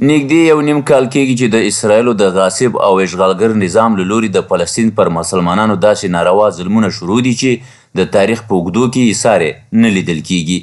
نږدې یو نیم کال کېږي چې د اسرایلو د غاصب او اشغالګر نظام له لوري د فلسطین پر مسلمانانو داسې ناروا ظلمونه شروع دي چې د تاریخ په اوږدو کې یې سارې نه لیدل کېږي.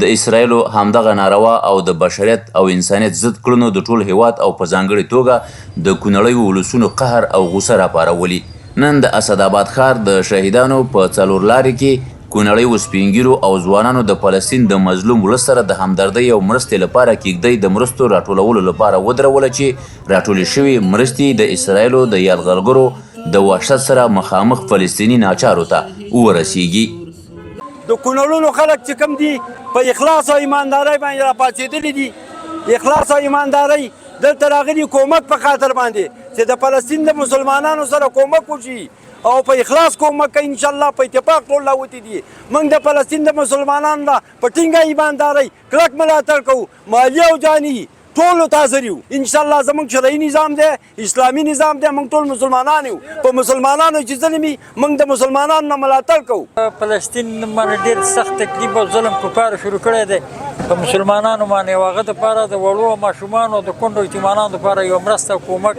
د اسرایلو همدغه ناروا او د بشریت او انسانیت ضد کړنو د ټول هیواد او په ځانګړې توګه د کونړیو ولسونو قهر او غوسه راپارولي. نن د اسعداباد ښار د شهیدانو په څلور لارې کې کونړیو سپینګیرو او ځوانانو د فلسطین د مظلوم ولس سره د همدردۍ او مرستې لپاره کیږدۍ د مرستو راټولولو لپاره ودروله چې راټولې شوې مرستې د اسرایلو د یرغلګرو د وحشت سره مخامخ فلسطیني ناچارو ته ورسیږي. د کونړونو خلک چې کوم دي په اخلاص او ایماندارۍ باندې راپاڅېدلي دي. اخلاص او ایماندارۍ دلته راغلي کومک په خاطر باندې چې د فلسطین د مسلمانانو سره کومک وشي او په اخلاص کومک کوي. انشاءالله په اتفاق ټول راوتي دي. موږ د فلسطین د مسلمانانو نه په ټینګه ایماندارۍ کلک ملاتړ کوو، مالي او جاني ټولو ته حاضر یو. انشاءالله زموږ شرعي نظام دی، اسلامي نظام دی، موږ ټول مسلمانان یو. په مسلمانانو چې ظلم وي موږ د مسلمانانو نه ملاتړ کوو. فلسطین باندې ډېر سخت تکلیف او ظلم کفارو شروع کړی دی په مسلمانانو باندې. او هغه دپاره د وړو ماشومانو د کونډو یتیمانانو دپاره یوه مرسته او کومک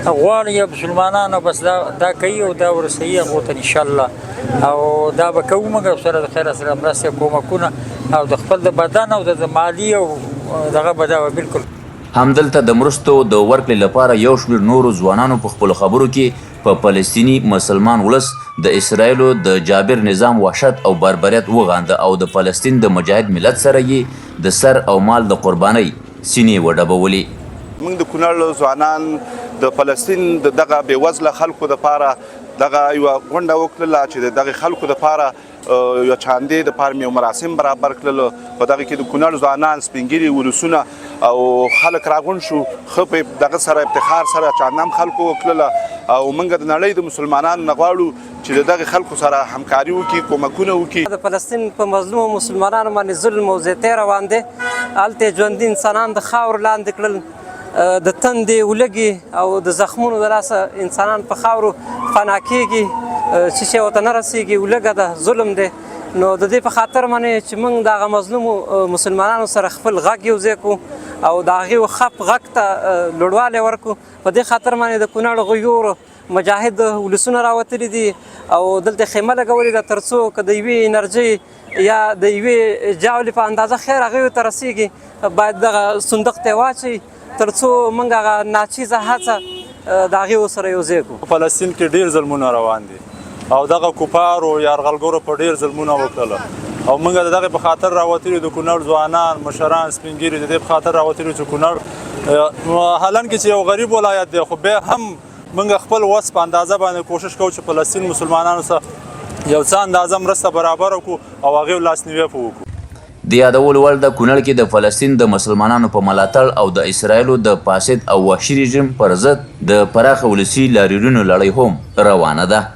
غواړي مسلمانانو. بس دا کوي او دا ورسوي هغو ته انشاءالله. او دا به کوو موږ سره د خیره سره مرستې کومکونه او د خپل د بدن او د مالي او دغه به دا بالکل. همدلته د مرستو د ورکړې لپاره یو شمېر نورو ځوانانو په خپلو خبرو کې په فلسطیني مسلمان ولس د اسرایلو د جابر نظام وحشت او بربریت وغانده او د فلسطین د مجاهد ملت سره یې د سر او مال د قربانۍ سینې وډبولې. موږ د کونړ ځوانان د فلسطین د دغه بېوزله خلکو دپاره دغه یوه غونډه وکړله چې د دغې خلکو دپاره یو چاندې دپاره مې یو مراسم برابر کړل. په دغه کې د کونړ ځوانان، سپینګیري، ولسونه او خلک راغونډ شو. ښه په دغه سره افتخار سره چاندام خلکو وکړله او موږ د نړۍ د مسلمانانو نه غواړو چې د دغې خلکو سره همکاري وکړي، کومکونه وکړي. د فلسطین په مظلومو مسلمانانو باندې ظلم او زیاتی روان دی. هلته ژوندي انسانان د خاورو لاندې کړل، د تندې ولږې او د زخمونو د لاسه انسانان په خاورو فنا کېږي چې شی ورته نه رسېږي. ولږه ده، ظلم دی. نو د دې په خاطر باندې چې موږ د هغه مظلومو مسلمانانو سره خپل غږ یو ځای کړو او د هغې خپ غږ ته لوړوالی ورکړو. په دې خاطر باندې د کونړ غیور مجاهد ولسونه راوتلي دي او دلته خېمه لګولې ده تر څو که د یوې انرژۍ یا د یوې جاولې په اندازه خیر هغوی ته رسېږي باید دغه صندوق ته یې واچوي تر څو موږ هغه ناچیزه هڅه د هغې سره یو ځای کړو. په فلسطین کې ډېر ظلمونه روان دي او دغه کفارو یرغلګرو په ډېر ظلمونه وکړله او موږ د دغې په خاطر راوتلي د کونړ ځوانان، مشران، سپینګیري د دې په خاطر راوتلي چې کونړ حالان کې چې یو غریب ولایت دی خو بیا هم موږ خپل وس په اندازه باندې کوشش کوو چې فلسطین مسلمانانو سره یو څه اندازه مرسته برابره کړو او هغې لاسنیوی په وکړو. د یادولو وړ د کونړ کې د فلسطین د مسلمانانو په ملاتړ او د اسرایلو د فاسد او وحشي رژیم پر ضد د پراخه ولسي لاریونونو لړۍ هم روانه ده.